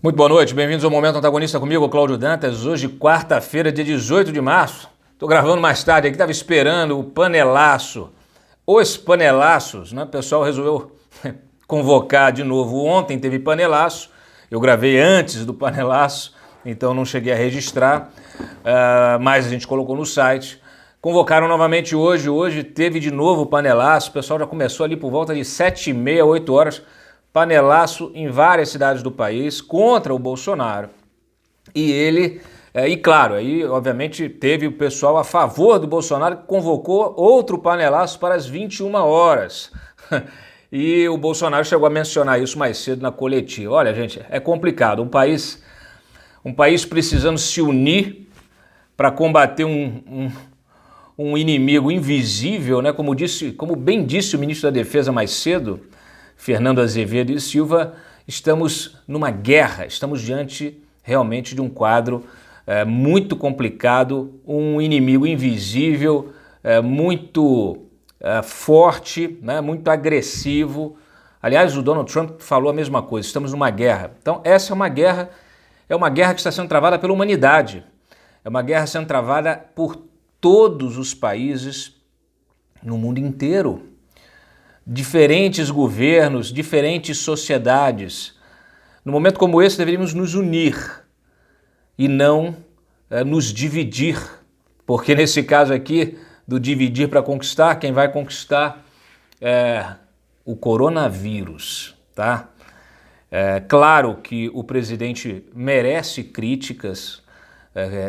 Muito boa noite, bem-vindos ao Momento Antagonista comigo, Cláudio Dantas. Hoje, quarta-feira, dia 18 de março. Estou gravando mais tarde aqui, estava esperando o panelaço. Os panelaços, né? O pessoal resolveu convocar de novo. Ontem teve panelaço, eu gravei antes do panelaço, então não cheguei a registrar, mas a gente colocou no site. Convocaram novamente hoje teve de novo o panelaço, o pessoal já começou ali por volta de 7h30, 8 horas, panelaço em várias cidades do país contra o Bolsonaro. E ele, claro, aí obviamente teve o pessoal a favor do Bolsonaro que convocou outro panelaço para as 21 horas. E o Bolsonaro chegou a mencionar isso mais cedo na coletiva. Olha, gente, é complicado. Um país precisando se unir para combater um inimigo invisível, né? Como bem disse o ministro da Defesa mais cedo, Fernando Azevedo e Silva, estamos numa guerra, estamos diante realmente de um quadro muito complicado, um inimigo invisível, muito forte, né, muito agressivo. Aliás, o Donald Trump falou a mesma coisa, estamos numa guerra. Então essa é uma guerra que está sendo travada pela humanidade, é uma guerra sendo travada por todos os países no mundo inteiro. Diferentes governos, diferentes sociedades. No momento como esse, deveríamos nos unir e não nos dividir, porque nesse caso aqui, do dividir para conquistar, quem vai conquistar é o coronavírus, tá? Claro que o presidente merece críticas,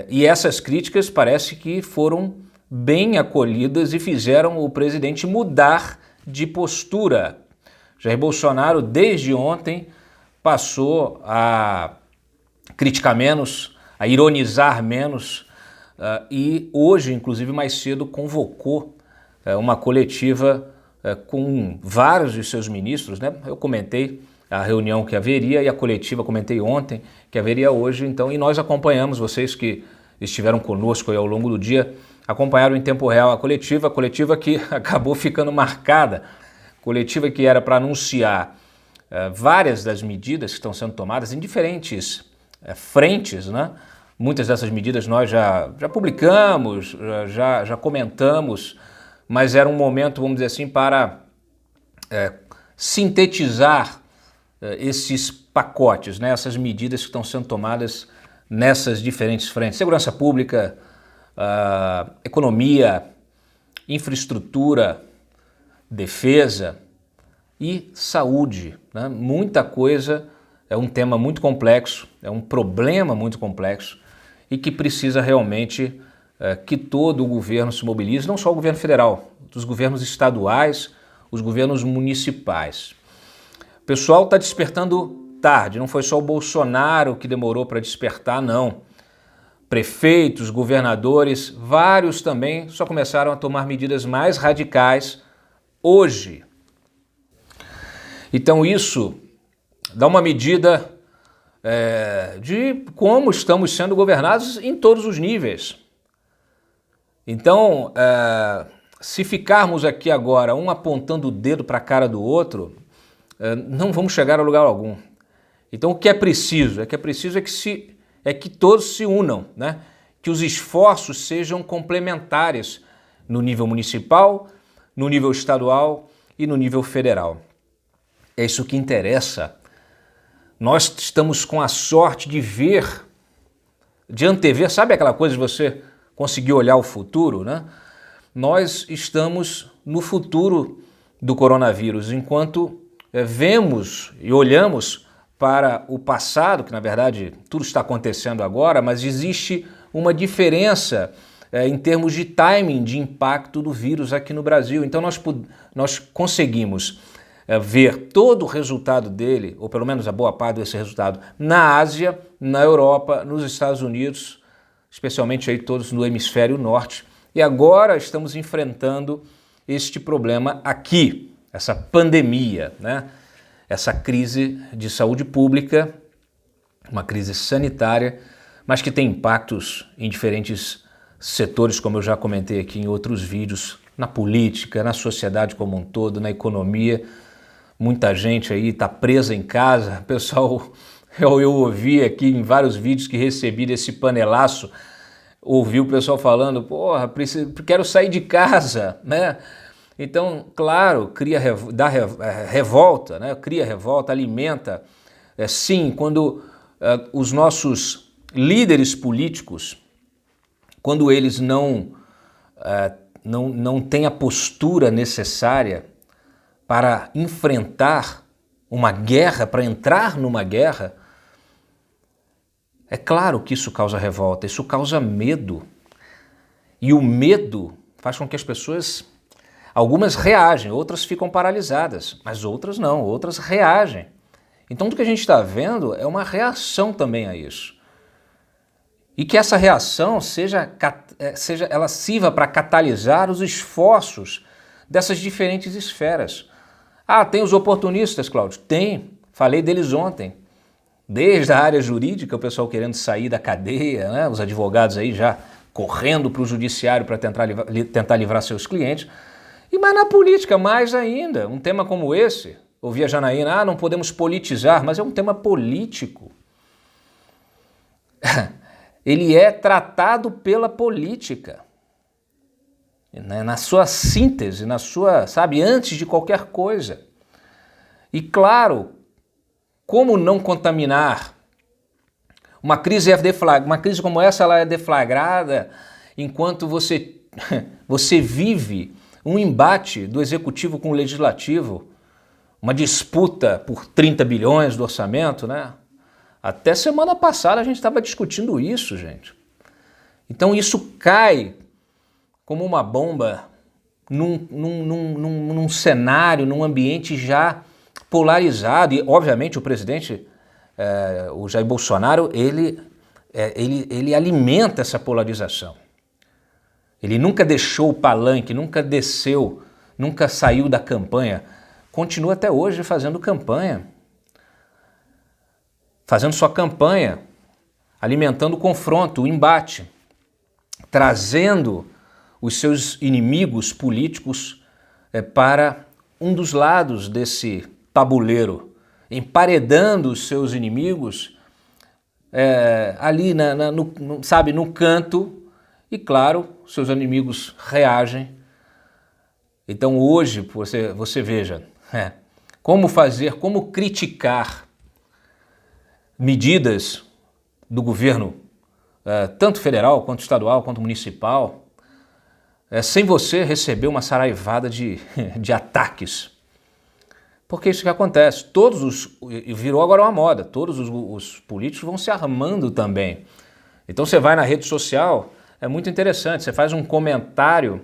e essas críticas parece que foram bem acolhidas e fizeram o presidente mudar de postura. Jair Bolsonaro, desde ontem, passou a criticar menos, a ironizar menos, e hoje, inclusive mais cedo, convocou uma coletiva com vários de seus ministros, né? Eu comentei a reunião que haveria e a coletiva comentei ontem que haveria hoje, então, e nós acompanhamos, vocês que estiveram conosco aí ao longo do dia, acompanharam em tempo real a coletiva que acabou ficando marcada, coletiva que era para anunciar várias das medidas que estão sendo tomadas em diferentes frentes, né? Muitas dessas medidas nós já publicamos, já comentamos, mas era um momento, vamos dizer assim, para sintetizar esses pacotes, né? Essas medidas que estão sendo tomadas nessas diferentes frentes. Segurança pública, economia, infraestrutura, defesa e saúde, né? Muita coisa, é um tema muito complexo, é um problema muito complexo e que precisa realmente que todo o governo se mobilize, não só o governo federal, os governos estaduais, os governos municipais. O pessoal está despertando tarde, não foi só o Bolsonaro que demorou para despertar, não. Prefeitos, governadores, vários também só começaram a tomar medidas mais radicais hoje. Então isso dá uma medida de como estamos sendo governados em todos os níveis. Então, se ficarmos aqui agora, um apontando o dedo para a cara do outro, não vamos chegar a lugar algum. Então o que é preciso? Que todos se unam, né? Que os esforços sejam complementares no nível municipal, no nível estadual e no nível federal. É isso que interessa. Nós estamos com a sorte de antever, sabe aquela coisa de você conseguir olhar o futuro, né? Nós estamos no futuro do coronavírus, enquanto vemos e olhamos para o passado, que na verdade tudo está acontecendo agora, mas existe uma diferença em termos de timing de impacto do vírus aqui no Brasil. Então nós conseguimos ver todo o resultado dele, ou pelo menos a boa parte desse resultado, na Ásia, na Europa, nos Estados Unidos, especialmente aí todos no hemisfério norte. E agora estamos enfrentando este problema aqui, essa pandemia, né? Essa crise de saúde pública, uma crise sanitária, mas que tem impactos em diferentes setores, como eu já comentei aqui em outros vídeos, na política, na sociedade como um todo, na economia. Muita gente aí está presa em casa, o pessoal Eu ouvi aqui em vários vídeos que recebi desse panelaço, ouvi o pessoal falando, porra, quero sair de casa, né? Então, claro, revolta, né? Cria revolta, alimenta. Sim, quando os nossos líderes políticos, quando eles não têm a postura necessária para enfrentar uma guerra, para entrar numa guerra, é claro que isso causa revolta, isso causa medo. E o medo faz com que as pessoas, algumas reagem, outras ficam paralisadas, mas outras não, outras reagem. Então o que a gente está vendo é uma reação também a isso. E que essa reação ela sirva para catalisar os esforços dessas diferentes esferas. Ah, tem os oportunistas, Cláudio? Tem, falei deles ontem. Desde a área jurídica, o pessoal querendo sair da cadeia, né? Os advogados aí já correndo para o judiciário para tentar livrar seus clientes. Mas na política, mais ainda, um tema como esse, ouvi a Janaína, não podemos politizar, mas é um tema político. Ele é tratado pela política, né? Na sua síntese, na sua, sabe, antes de qualquer coisa. E claro, como não contaminar? Uma crise como essa, ela é deflagrada enquanto você vive um embate do executivo com o legislativo, uma disputa por 30 bilhões do orçamento, né? Até semana passada a gente estava discutindo isso, gente. Então isso cai como uma bomba num cenário, num ambiente já polarizado. E, obviamente, o presidente, o Jair Bolsonaro, ele alimenta essa polarização. Ele nunca deixou o palanque, nunca desceu, nunca saiu da campanha. Continua até hoje fazendo campanha. Fazendo sua campanha, alimentando o confronto, o embate, trazendo os seus inimigos políticos para um dos lados desse tabuleiro, emparedando os seus inimigos ali no canto, e claro, seus inimigos reagem. Então hoje você veja como criticar medidas do governo, tanto federal, quanto estadual, quanto municipal, sem você receber uma saraivada de ataques. Porque isso que acontece, virou agora uma moda, todos os políticos vão se armando também. Então você vai na rede social, é muito interessante, você faz um comentário,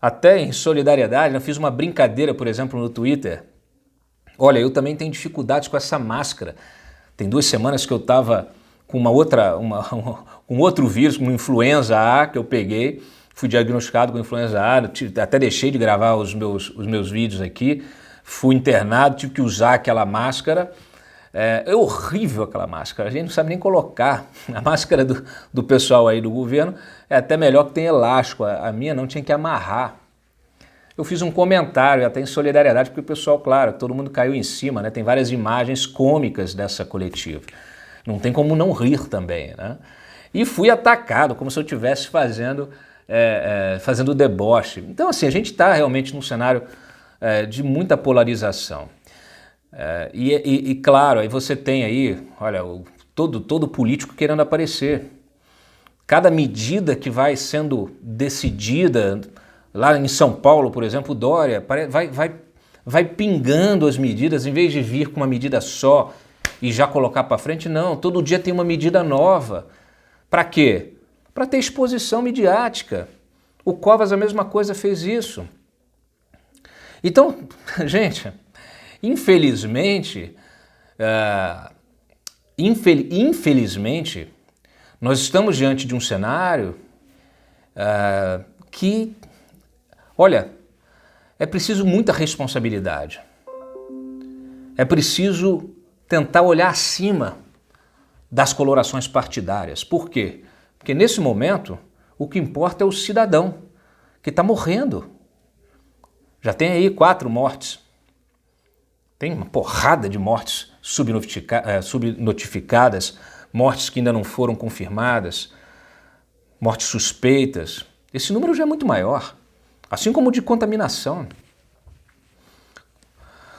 até em solidariedade, eu fiz uma brincadeira, por exemplo, no Twitter. Olha, eu também tenho dificuldades com essa máscara. Tem 2 semanas que eu estava com um outro vírus, com influenza A, que eu peguei, fui diagnosticado com influenza A, até deixei de gravar os meus vídeos aqui, fui internado, tive que usar aquela máscara. É horrível aquela máscara, a gente não sabe nem colocar. A máscara do pessoal aí do governo é até melhor que tem elástico, a minha não, tinha que amarrar. Eu fiz um comentário até em solidariedade, porque o pessoal, claro, todo mundo caiu em cima, né? Tem várias imagens cômicas dessa coletiva. Não tem como não rir também, né? E fui atacado, como se eu estivesse fazendo deboche. Então, assim, a gente está realmente num cenário de muita polarização. E claro, aí você tem aí, olha, todo político querendo aparecer. Cada medida que vai sendo decidida, lá em São Paulo, por exemplo, o Dória, vai pingando as medidas, em vez de vir com uma medida só e já colocar para frente, não, todo dia tem uma medida nova. Para quê? Para ter exposição midiática. O Covas a mesma coisa fez isso. Então, gente, infelizmente, nós estamos diante de um cenário que, olha, é preciso muita responsabilidade. É preciso tentar olhar acima das colorações partidárias. Por quê? Porque nesse momento o que importa é o cidadão que está morrendo. Já tem aí 4 mortes. Tem uma porrada de mortes subnotificadas, mortes que ainda não foram confirmadas, mortes suspeitas. Esse número já é muito maior, assim como o de contaminação.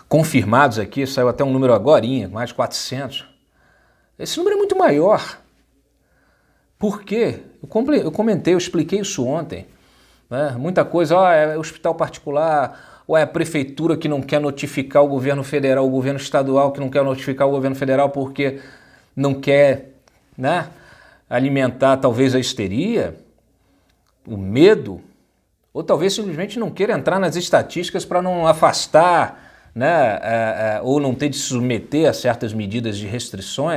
Confirmados aqui, saiu até um número agorinha, mais de 400. Esse número é muito maior. Por quê? Eu comentei, eu expliquei isso ontem. Né? Muita coisa, é hospital particular, ou é a prefeitura que não quer notificar o governo federal, o governo estadual que não quer notificar o governo federal porque não quer, né, alimentar talvez a histeria, o medo, ou talvez simplesmente não queira entrar nas estatísticas para não afastar, né, ou não ter de se submeter a certas medidas de restrição,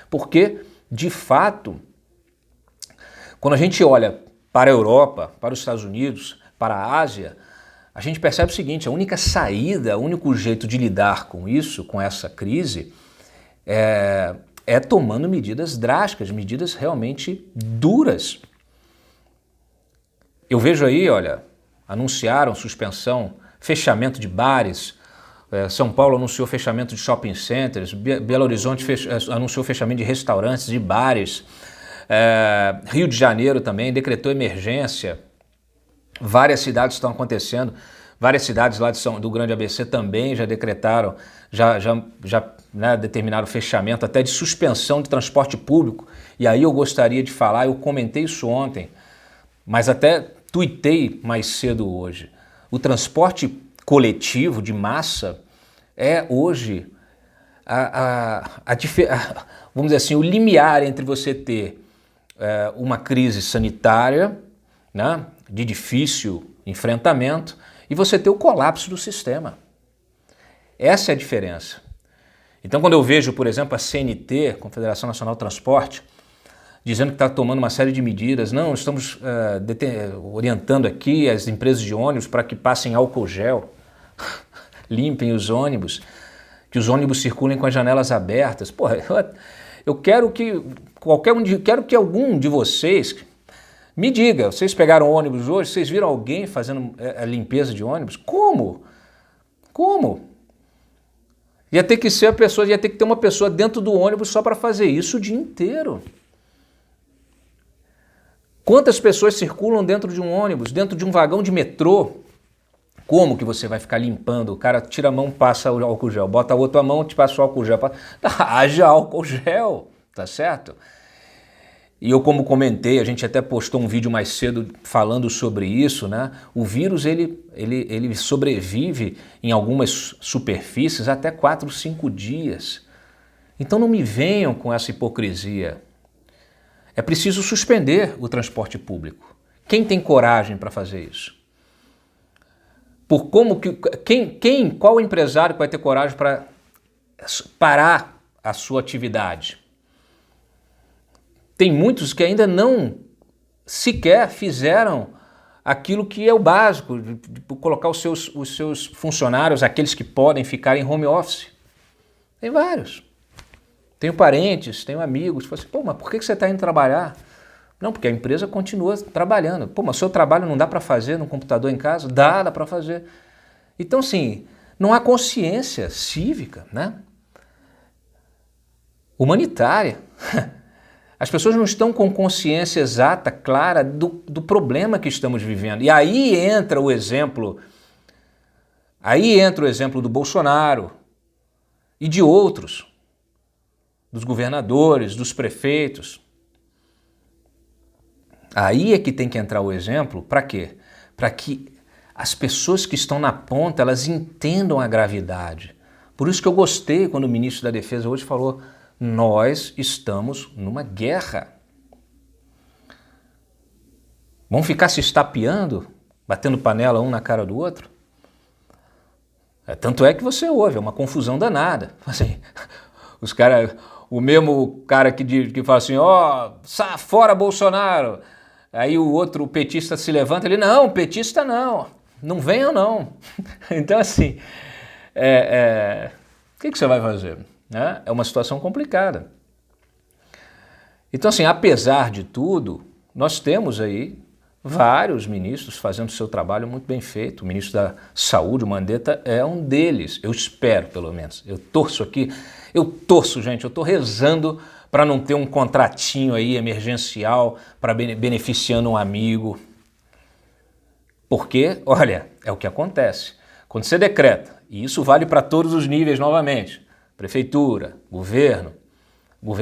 porque, de fato, quando a gente olha para a Europa, para os Estados Unidos, para a Ásia, a gente percebe o seguinte: a única saída, o único jeito de lidar com isso, com essa crise, é tomando medidas drásticas, medidas realmente duras. Eu vejo aí, olha, anunciaram suspensão, fechamento de bares, São Paulo anunciou fechamento de shopping centers, Belo Horizonte anunciou fechamento de restaurantes, de bares, Rio de Janeiro também decretou emergência, várias cidades estão acontecendo, várias cidades lá do Grande ABC também já decretaram, já né, determinaram fechamento até de suspensão de transporte público. E aí eu gostaria de falar, eu comentei isso ontem, mas até tuitei mais cedo hoje. O transporte coletivo de massa é hoje vamos dizer assim, o limiar entre você ter uma crise sanitária, né, de difícil enfrentamento, e você ter o colapso do sistema. Essa é a diferença. Então, quando eu vejo, por exemplo, a CNT, Confederação Nacional do Transporte, dizendo que está tomando uma série de medidas, não, estamos orientando aqui as empresas de ônibus para que passem álcool gel, limpem os ônibus, que os ônibus circulem com as janelas abertas. Porra, eu quero que quero que algum de vocês me diga, vocês pegaram ônibus hoje, vocês viram alguém fazendo a limpeza de ônibus? Como? Como? Ia ter que ter uma pessoa dentro do ônibus só para fazer isso o dia inteiro. Quantas pessoas circulam dentro de um ônibus, dentro de um vagão de metrô? Como que você vai ficar limpando? O cara tira a mão, passa o álcool gel, bota a outra mão, te passa o álcool gel. Haja álcool gel, tá certo? E eu, como comentei, a gente até postou um vídeo mais cedo falando sobre isso, né? O vírus, ele sobrevive em algumas superfícies até 4, 5 dias. Então não me venham com essa hipocrisia. É preciso suspender o transporte público. Quem tem coragem para fazer isso? Qual empresário vai ter coragem para parar a sua atividade? Tem muitos que ainda não sequer fizeram aquilo que é o básico, de colocar os seus funcionários, aqueles que podem ficar em home office. Tem vários. Tenho parentes, tenho amigos que falam assim, pô, mas por que você está indo trabalhar? Não, porque a empresa continua trabalhando. Pô, mas o seu trabalho não dá para fazer no computador em casa? Dá para fazer. Então, assim, não há consciência cívica, né? Humanitária. As pessoas não estão com consciência exata, clara, do problema que estamos vivendo. E aí entra o exemplo do Bolsonaro e de outros, dos governadores, dos prefeitos. Aí é que tem que entrar o exemplo, para quê? Para que as pessoas que estão na ponta, elas entendam a gravidade. Por isso que eu gostei quando o ministro da Defesa hoje falou, nós estamos numa guerra. Vamos ficar se estapeando, batendo panela um na cara do outro? Tanto é que você ouve, é uma confusão danada. Assim, o mesmo cara que fala assim, fora Bolsonaro. Aí o outro petista se levanta, ele, não, petista não venham não. Então assim, o que você vai fazer? Né? É uma situação complicada. Então assim, apesar de tudo, nós temos aí vários ministros fazendo seu trabalho muito bem feito. O ministro da Saúde, o Mandetta, é um deles. Eu espero, pelo menos. Eu torço aqui, gente, eu estou rezando para não ter um contratinho aí emergencial para beneficiando um amigo. Porque, olha, é o que acontece. Quando você decreta, e isso vale para todos os níveis novamente, prefeitura, governo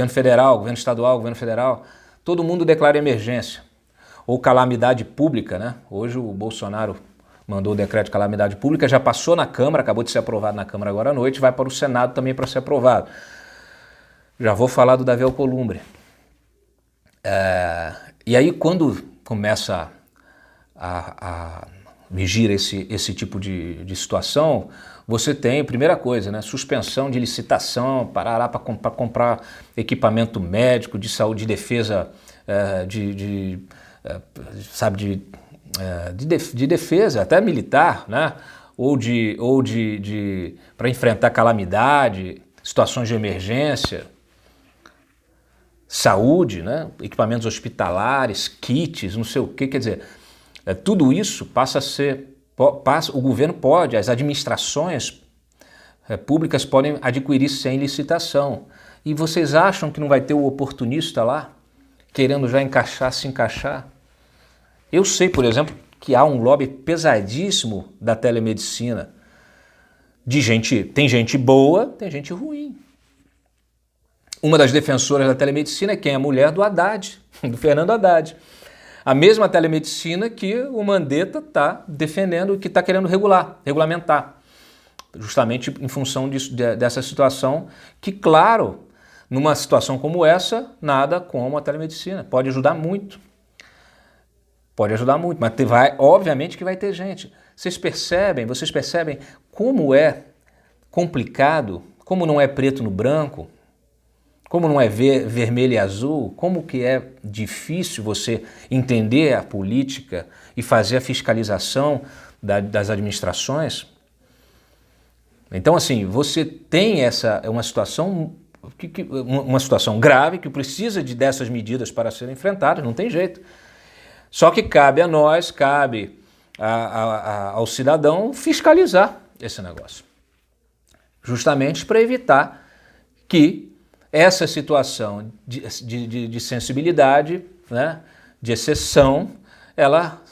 federal, governo estadual, governo federal, todo mundo declara emergência. Ou calamidade pública, né? Hoje o Bolsonaro mandou o decreto de calamidade pública, já passou na Câmara, acabou de ser aprovado na Câmara agora à noite, vai para o Senado também para ser aprovado. Já vou falar do Davi Alcolumbre. E aí quando começa a vigir esse tipo de situação, você tem, primeira coisa, né, suspensão de licitação, parará para comprar equipamento médico, de saúde, de defesa, de defesa, até militar, né, ou para enfrentar calamidade, situações de emergência, saúde, né, equipamentos hospitalares, kits, não sei o quê, quer dizer, tudo isso passa a ser, o governo pode, as administrações públicas podem adquirir sem licitação. E vocês acham que não vai ter o oportunista lá, querendo já se encaixar? Eu sei, por exemplo, que há um lobby pesadíssimo da telemedicina. Tem gente boa, tem gente ruim. Uma das defensoras da telemedicina é quem? A mulher do Haddad, do Fernando Haddad. A mesma telemedicina que o Mandetta está defendendo e que está querendo regulamentar, justamente em função dessa situação que, claro, numa situação como essa, nada como a telemedicina. Pode ajudar muito. Mas obviamente que vai ter gente. Vocês percebem como é complicado, como não é preto no branco, como não é vermelho e azul, como que é difícil você entender a política e fazer a fiscalização das administrações. Então, assim, você tem uma situação grave que precisa dessas medidas para serem enfrentadas, não tem jeito. Só que cabe a nós, ao cidadão fiscalizar esse negócio. Justamente para evitar que essa situação de sensibilidade, né, de exceção, ela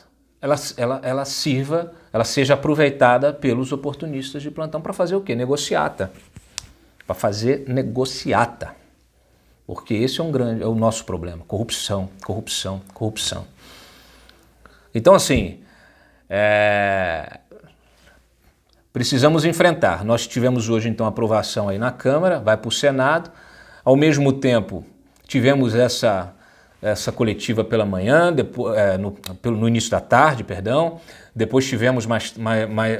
seja aproveitada pelos oportunistas de plantão para fazer o quê? Negociata. Para fazer negociata. Porque esse é o nosso problema. Corrupção. Então, assim, precisamos enfrentar. Nós tivemos hoje, então, aprovação aí na Câmara, vai para o Senado. Ao mesmo tempo, tivemos essa coletiva pela manhã, no início da tarde, perdão. Depois tivemos,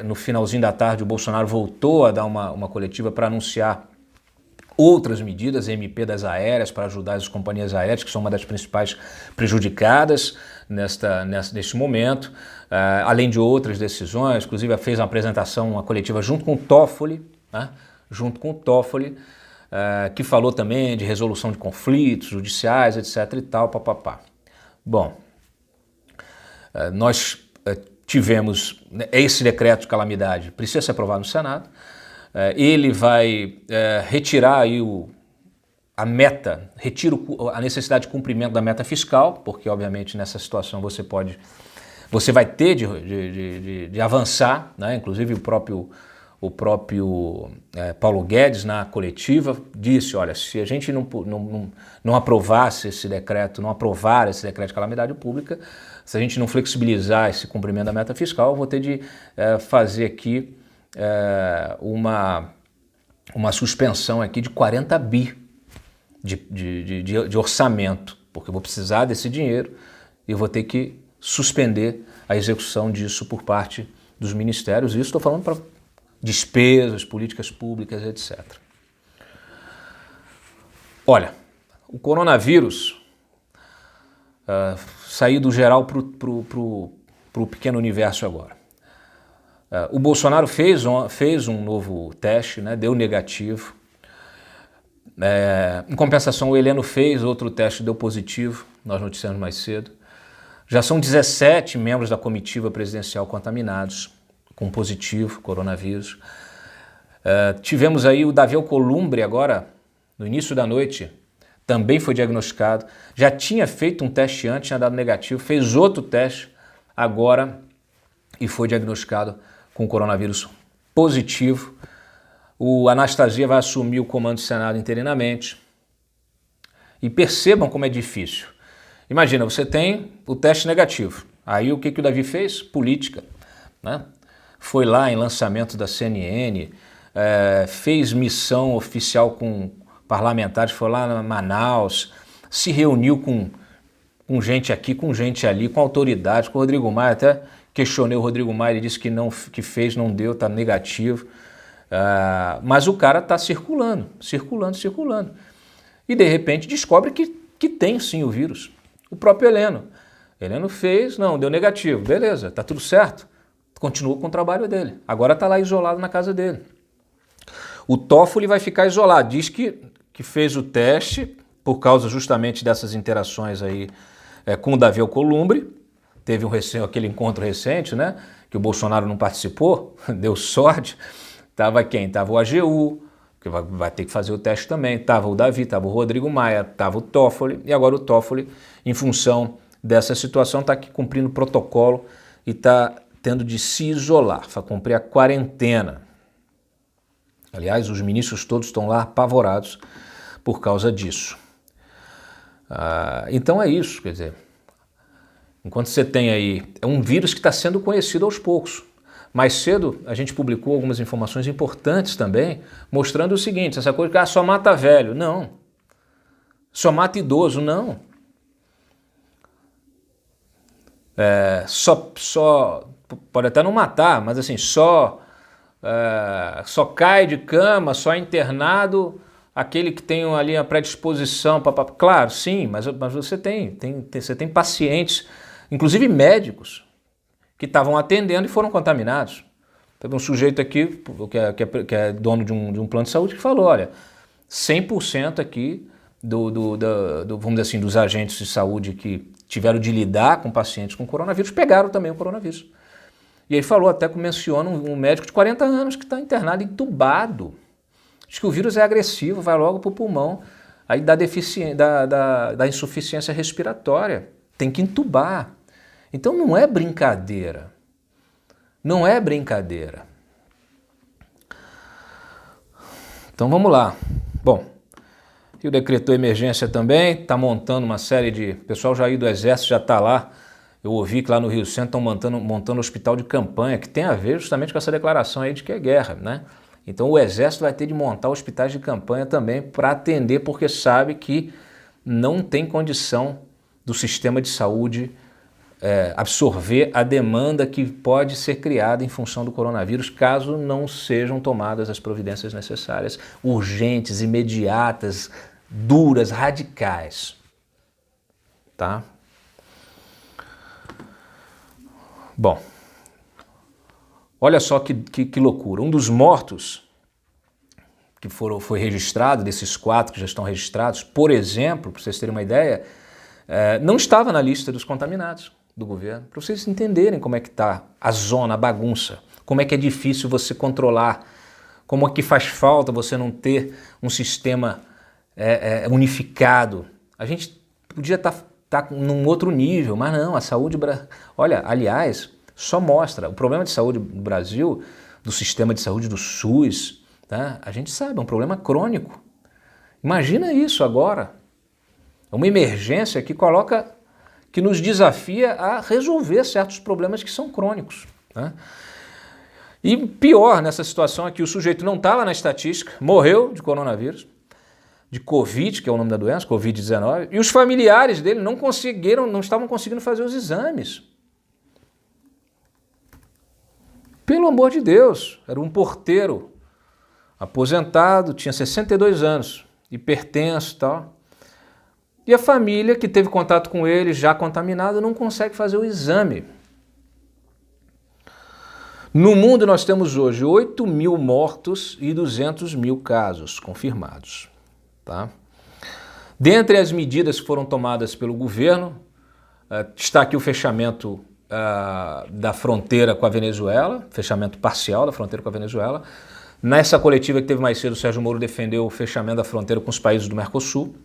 no finalzinho da tarde, o Bolsonaro voltou a dar uma coletiva para anunciar outras medidas, MP das aéreas, para ajudar as companhias aéreas, que são uma das principais prejudicadas neste momento, além de outras decisões. Inclusive, fez uma apresentação, uma coletiva junto com o Toffoli, né? Que falou também de resolução de conflitos judiciais, etc. e tal, papapá. Bom, nós tivemos esse decreto de calamidade, precisa ser aprovado no Senado. Ele vai retirar aí a necessidade de cumprimento da meta fiscal, porque obviamente nessa situação você vai ter de avançar, né? Inclusive o próprio Paulo Guedes, na coletiva, disse, olha, se a gente não aprovasse esse decreto, não aprovar esse decreto de calamidade pública, se a gente não flexibilizar esse cumprimento da meta fiscal, eu vou ter de fazer aqui uma suspensão aqui de 40 bi de orçamento, porque eu vou precisar desse dinheiro e eu vou ter que suspender a execução disso por parte dos ministérios. Isso estou falando para despesas, políticas públicas, etc. Olha, o coronavírus saiu do geral para o pequeno universo agora. O Bolsonaro fez um novo teste, né, deu negativo. Em compensação, o Heleno fez outro teste, deu positivo, nós noticiamos mais cedo. Já são 17 membros da comitiva presidencial contaminados com positivo, coronavírus. Tivemos aí o Davi Alcolumbre agora, no início da noite, também foi diagnosticado. Já tinha feito um teste antes, tinha dado negativo, fez outro teste agora e foi diagnosticado com coronavírus positivo. O Anastasia vai assumir o comando do Senado interinamente. E percebam como é difícil. Imagina, você tem o teste negativo. Aí o que o Davi fez? Política, né? Foi lá em lançamento da CNN, fez missão oficial com parlamentares, foi lá em Manaus, se reuniu com gente aqui, com gente ali, com autoridades, com o Rodrigo Maia, até questionei o Rodrigo Maia, ele disse que não, que fez, não deu, está negativo. Mas o cara está circulando. E de repente descobre que tem sim o vírus. O próprio Heleno fez, não, deu negativo, beleza, está tudo certo. Continua com o trabalho dele. Agora está lá isolado na casa dele. O Toffoli vai ficar isolado. Diz que fez o teste por causa justamente dessas interações aí com o Davi Alcolumbre. Teve aquele encontro recente, né? Que o Bolsonaro não participou, deu sorte. Tava quem? Tava o AGU, que vai ter que fazer o teste também. Tava o Davi, tava o Rodrigo Maia, tava o Toffoli. E agora o Toffoli, em função dessa situação, está aqui cumprindo o protocolo e está tendo de se isolar, para cumprir a quarentena. Aliás, os ministros todos estão lá apavorados por causa disso. Então é isso, quer dizer, enquanto você tem aí, é um vírus que está sendo conhecido aos poucos. Mais cedo a gente publicou algumas informações importantes também, mostrando o seguinte, essa coisa que só mata velho. Não. Só mata idoso. Não. Pode até não matar, mas assim, só cai de cama, só é internado aquele que tem ali a predisposição. Claro, sim, mas você tem pacientes, inclusive médicos, que estavam atendendo e foram contaminados. Teve um sujeito aqui, que é dono de um plano de saúde, que falou, olha, 100% aqui vamos dizer assim, dos agentes de saúde que tiveram de lidar com pacientes com coronavírus, pegaram também o coronavírus. E ele falou, até que menciona um médico de 40 anos que está internado, entubado. Diz que o vírus é agressivo, vai logo para o pulmão, aí dá insuficiência respiratória, tem que entubar. Então não é brincadeira. Não é brincadeira. Então vamos lá. Bom, Rio decretou emergência também, está montando uma série de... O pessoal já aí do Exército já está lá. Eu ouvi que lá no Rio Centro estão montando um hospital de campanha, que tem a ver justamente com essa declaração aí de que é guerra, né? Então o Exército vai ter de montar hospitais de campanha também para atender, porque sabe que não tem condição do sistema de saúde absorver a demanda que pode ser criada em função do coronavírus, caso não sejam tomadas as providências necessárias, urgentes, imediatas, duras, radicais. Tá? Bom, olha só que loucura. Um dos mortos que foi registrado, desses 4 que já estão registrados, por exemplo, para vocês terem uma ideia, não estava na lista dos contaminados do governo, para vocês entenderem como é que está a zona, a bagunça, como é que é difícil você controlar, como é que faz falta você não ter um sistema unificado. A gente podia estar num outro nível, mas não, a saúde... Olha, aliás, só mostra, o problema de saúde no Brasil, do sistema de saúde do SUS, tá? A gente sabe, é um problema crônico. Imagina isso agora. É uma emergência que nos desafia a resolver certos problemas que são crônicos. Né? E pior nessa situação aqui, o sujeito não estava na estatística, morreu de coronavírus, de Covid, que é o nome da doença, Covid-19, e os familiares dele não estavam conseguindo fazer os exames. Pelo amor de Deus, era um porteiro aposentado, tinha 62 anos, hipertenso e tal. E a família que teve contato com ele, já contaminado, não consegue fazer o exame. No mundo nós temos hoje 8.000 mortos e 200.000 casos confirmados. Tá? Dentre as medidas que foram tomadas pelo governo, Está aqui o fechamento da fronteira com a Venezuela, fechamento parcial da fronteira com a Venezuela. Nessa coletiva que teve mais cedo, o Sérgio Moro defendeu o fechamento da fronteira com os países do Mercosul.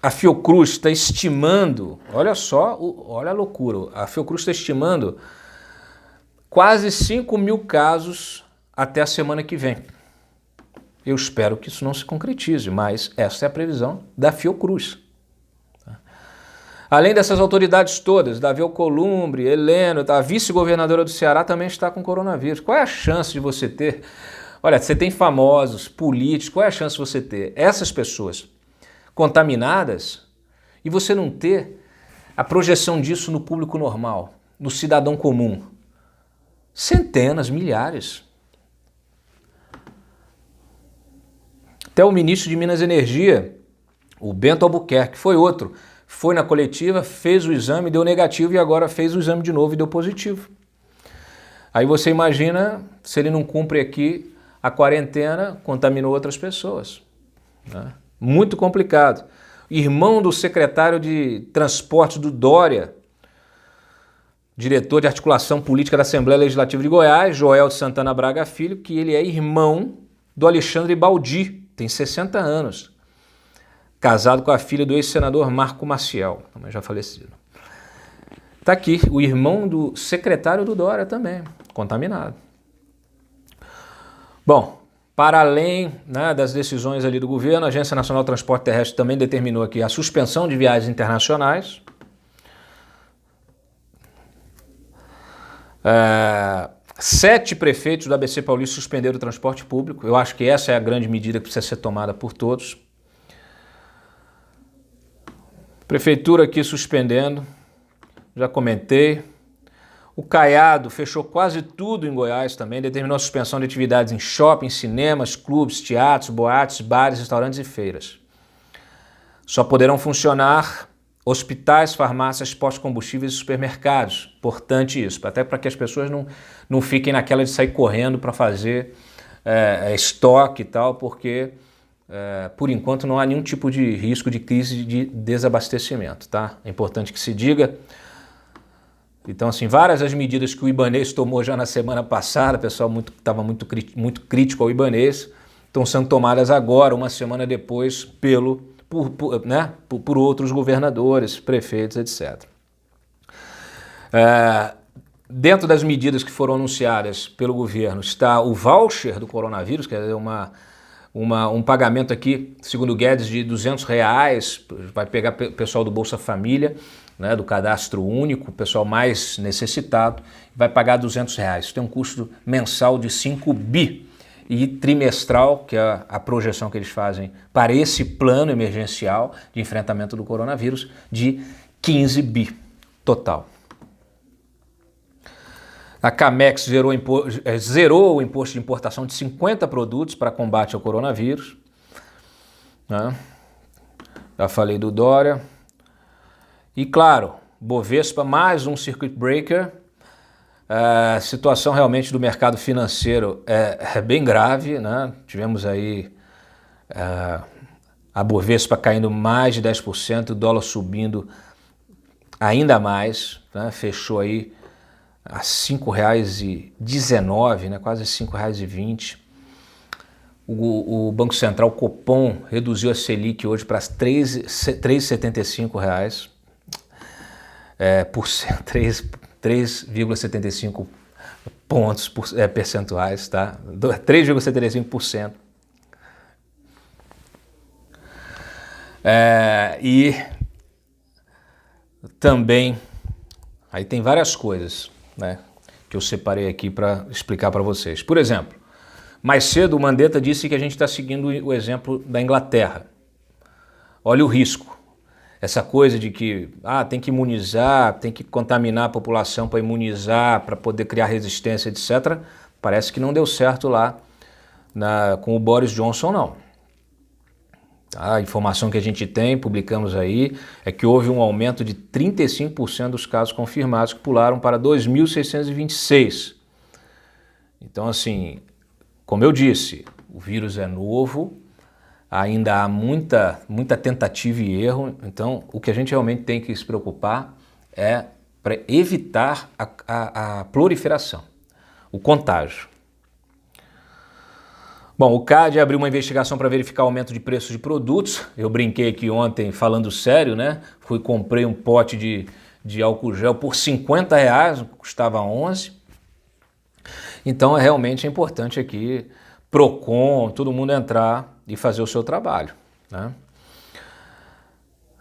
A Fiocruz está estimando, olha só, olha a loucura, a Fiocruz está estimando quase 5 mil casos até a semana que vem. Eu espero que isso não se concretize, mas essa é a previsão da Fiocruz. Além dessas autoridades todas, Davi Alcolumbre, Heleno, a vice-governadora do Ceará também está com coronavírus. Qual é a chance de você ter? Olha, você tem famosos, políticos, qual é a chance de você ter essas pessoas contaminadas e você não ter a projeção disso no público normal, no cidadão comum? Centenas, milhares. Até o ministro de Minas e Energia, o Bento Albuquerque, foi outro. Foi na coletiva, fez o exame, deu negativo e agora fez o exame de novo e deu positivo. Aí você imagina se ele não cumpre aqui a quarentena, contaminou outras pessoas. Né? Muito complicado. Irmão do secretário de Transportes do Dória, diretor de articulação política da Assembleia Legislativa de Goiás, Joel de Santana Braga Filho, que ele é irmão do Alexandre Baldi, tem 60 anos. Casado com a filha do ex-senador Marco Maciel, também já falecido. Está aqui, o irmão do secretário do Dória também, contaminado. Bom, para além, né, das decisões ali do governo, a Agência Nacional de Transporte Terrestre também determinou aqui a suspensão de viagens internacionais. 7 prefeitos do ABC Paulista suspenderam o transporte público. Eu acho que essa é a grande medida que precisa ser tomada por todos. Prefeitura aqui suspendendo, já comentei. O Caiado fechou quase tudo em Goiás também, determinou a suspensão de atividades em shoppings, cinemas, clubes, teatros, boates, bares, restaurantes e feiras. Só poderão funcionar hospitais, farmácias, postos de combustíveis e supermercados. Importante isso, até para que as pessoas não fiquem naquela de sair correndo para fazer estoque e tal, porque por enquanto não há nenhum tipo de risco de crise de desabastecimento, tá? É importante que se diga. Então, assim, várias das medidas que o Ibanez tomou já na semana passada, o pessoal estava muito crítico ao Ibanez, estão sendo tomadas agora, uma semana depois, por outros governadores, prefeitos, etc. Dentro das medidas que foram anunciadas pelo governo está o voucher do coronavírus, que é um pagamento aqui, segundo o Guedes, de R$200, vai pegar o pessoal do Bolsa Família, né, do cadastro único, o pessoal mais necessitado, vai pagar R$200. Tem um custo mensal de 5 bi e trimestral, que é a projeção que eles fazem para esse plano emergencial de enfrentamento do coronavírus, de 15 bi total. A Camex zerou o imposto de importação de 50 produtos para combate ao coronavírus. Né? Já falei do Dória. E claro, Bovespa, mais um circuit breaker. A situação realmente do mercado financeiro é bem grave. Né? Tivemos aí a Bovespa caindo mais de 10%, o dólar subindo ainda mais. Né? Fechou aí a R$ 5,19, né, quase R$ 5,20. O Banco Central, o Copom, reduziu a Selic hoje para R$ 3,75, 3,75 pontos percentuais, tá? 3,75%. E também, aí tem várias coisas, né, que eu separei aqui para explicar para vocês. Por exemplo, mais cedo o Mandetta disse que a gente está seguindo o exemplo da Inglaterra. Olha o risco. Essa coisa de que tem que imunizar, tem que contaminar a população para imunizar, para poder criar resistência, etc. Parece que não deu certo lá com o Boris Johnson, não. A informação que a gente tem, publicamos aí, é que houve um aumento de 35% dos casos confirmados, que pularam para 2.626. Então, assim, como eu disse, o vírus é novo, ainda há muita tentativa e erro, então o que a gente realmente tem que se preocupar é para evitar a proliferação, o contágio. Bom, o CAD abriu uma investigação para verificar o aumento de preços de produtos. Eu brinquei aqui ontem falando sério, né? Comprei um pote de álcool gel por R$50, custava 11. Então realmente é importante aqui, Procon, todo mundo entrar e fazer o seu trabalho, né?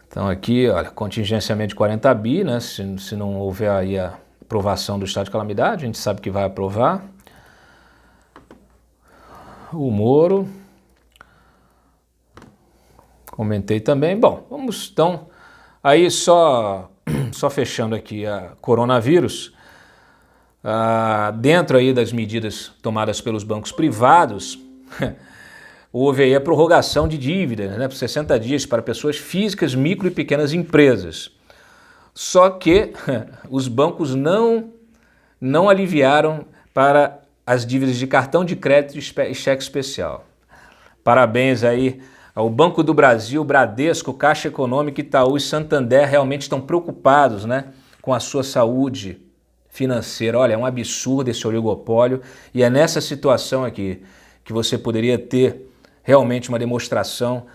Então aqui, olha, contingenciamento de 40 bi, né? Se não houver aí a aprovação do estado de calamidade, a gente sabe que vai aprovar. O Moro, comentei também. Bom, vamos então, aí só fechando aqui a coronavírus, dentro aí das medidas tomadas pelos bancos privados, houve aí a prorrogação de dívidas, né, por 60 dias para pessoas físicas, micro e pequenas empresas. Só que os bancos não aliviaram para as dívidas de cartão de crédito e cheque especial. Parabéns aí ao Banco do Brasil, Bradesco, Caixa Econômica, Itaú e Santander realmente estão preocupados, né, com a sua saúde financeira. Olha, é um absurdo esse oligopólio e é nessa situação aqui que você poderia ter realmente uma demonstração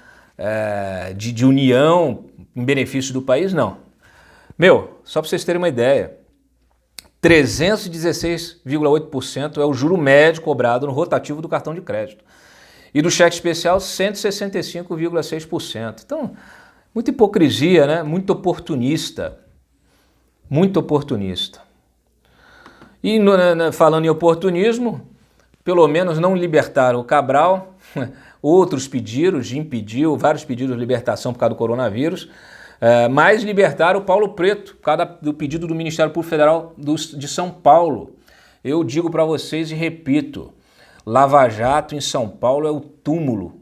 de união em benefício do país, não. Só para vocês terem uma ideia, 316,8% é o juro médio cobrado no rotativo do cartão de crédito. E do cheque especial, 165,6%. Então, muita hipocrisia, né? Muito oportunista. Muito oportunista. E falando em oportunismo, pelo menos não libertaram o Cabral, outros impediu vários pedidos de libertação por causa do coronavírus, mas libertaram o Paulo Preto, por causa do pedido do Ministério Público Federal de São Paulo. Eu digo para vocês e repito, Lava Jato em São Paulo é o túmulo.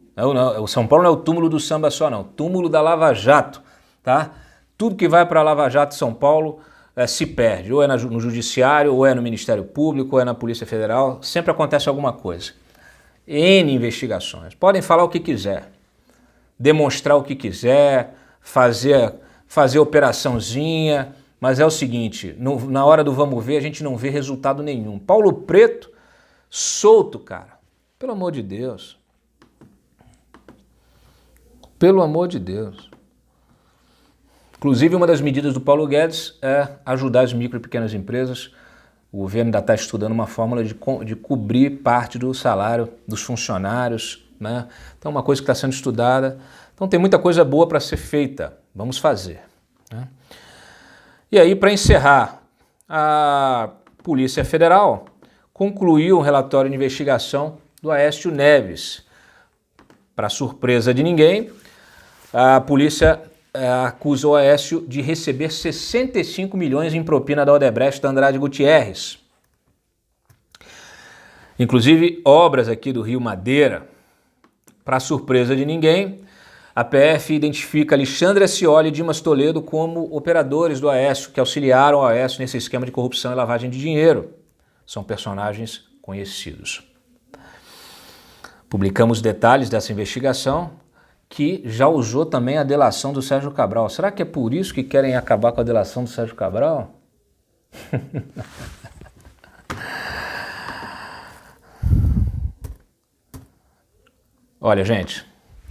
O São Paulo não é o túmulo do samba só não, túmulo da Lava Jato, tá? Tudo que vai para a Lava Jato em São Paulo se perde, ou é no Judiciário, ou é no Ministério Público, ou é na Polícia Federal, sempre acontece alguma coisa. N investigações, podem falar o que quiser, demonstrar o que quiser, fazer operaçãozinha, mas é o seguinte, na hora do vamos ver, a gente não vê resultado nenhum. Paulo Preto, solto, cara. Pelo amor de Deus. Pelo amor de Deus. Inclusive, uma das medidas do Paulo Guedes é ajudar as micro e pequenas empresas. O governo ainda está estudando uma fórmula de cobrir parte do salário dos funcionários, né? Então, uma coisa que está sendo estudada. Então tem muita coisa boa para ser feita, vamos fazer, né? E aí, para encerrar, a Polícia Federal concluiu um relatório de investigação do Aécio Neves. Para surpresa de ninguém, a polícia acusa o Aécio de receber 65 milhões em propina da Odebrecht Andrade Gutierrez. Inclusive, obras aqui do Rio Madeira. Para surpresa de ninguém, a PF identifica Alexandre Scioli e Dimas Toledo como operadores do Aécio, que auxiliaram o Aécio nesse esquema de corrupção e lavagem de dinheiro. São personagens conhecidos. Publicamos detalhes dessa investigação, que já usou também a delação do Sérgio Cabral. Será que é por isso que querem acabar com a delação do Sérgio Cabral? Olha, gente,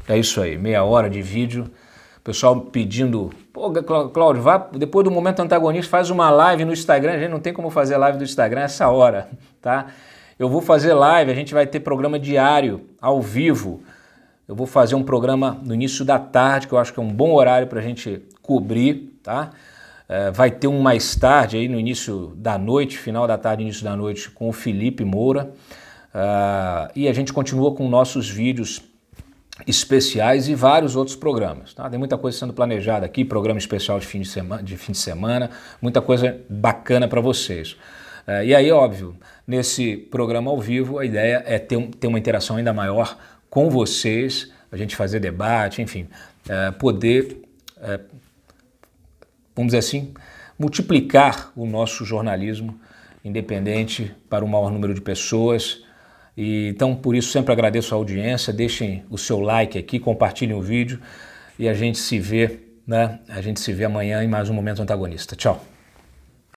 é isso aí, meia hora de vídeo, o pessoal pedindo, pô, Cláudio, vá, depois do Momento Antagonista, faz uma live no Instagram. A gente não tem como fazer live do Instagram essa hora, tá? Eu vou fazer live, a gente vai ter programa diário, ao vivo. Eu vou fazer um programa no início da tarde, que eu acho que é um bom horário para a gente cobrir, tá? Vai ter um mais tarde, aí no início da noite, final da tarde, início da noite, com o Felipe Moura. E a gente continua com nossos vídeos especiais e vários outros programas, tá? Tem muita coisa sendo planejada aqui, programa especial de fim de semana, muita coisa bacana para vocês. E aí, óbvio, nesse programa ao vivo, a ideia é ter uma interação ainda maior com vocês, a gente fazer debate, enfim, poder, vamos dizer assim, multiplicar o nosso jornalismo independente para o maior número de pessoas. E, então, por isso, sempre agradeço a audiência. Deixem o seu like aqui, compartilhem o vídeo e a gente se vê, né? A gente se vê amanhã em mais um Momento Antagonista. Tchau!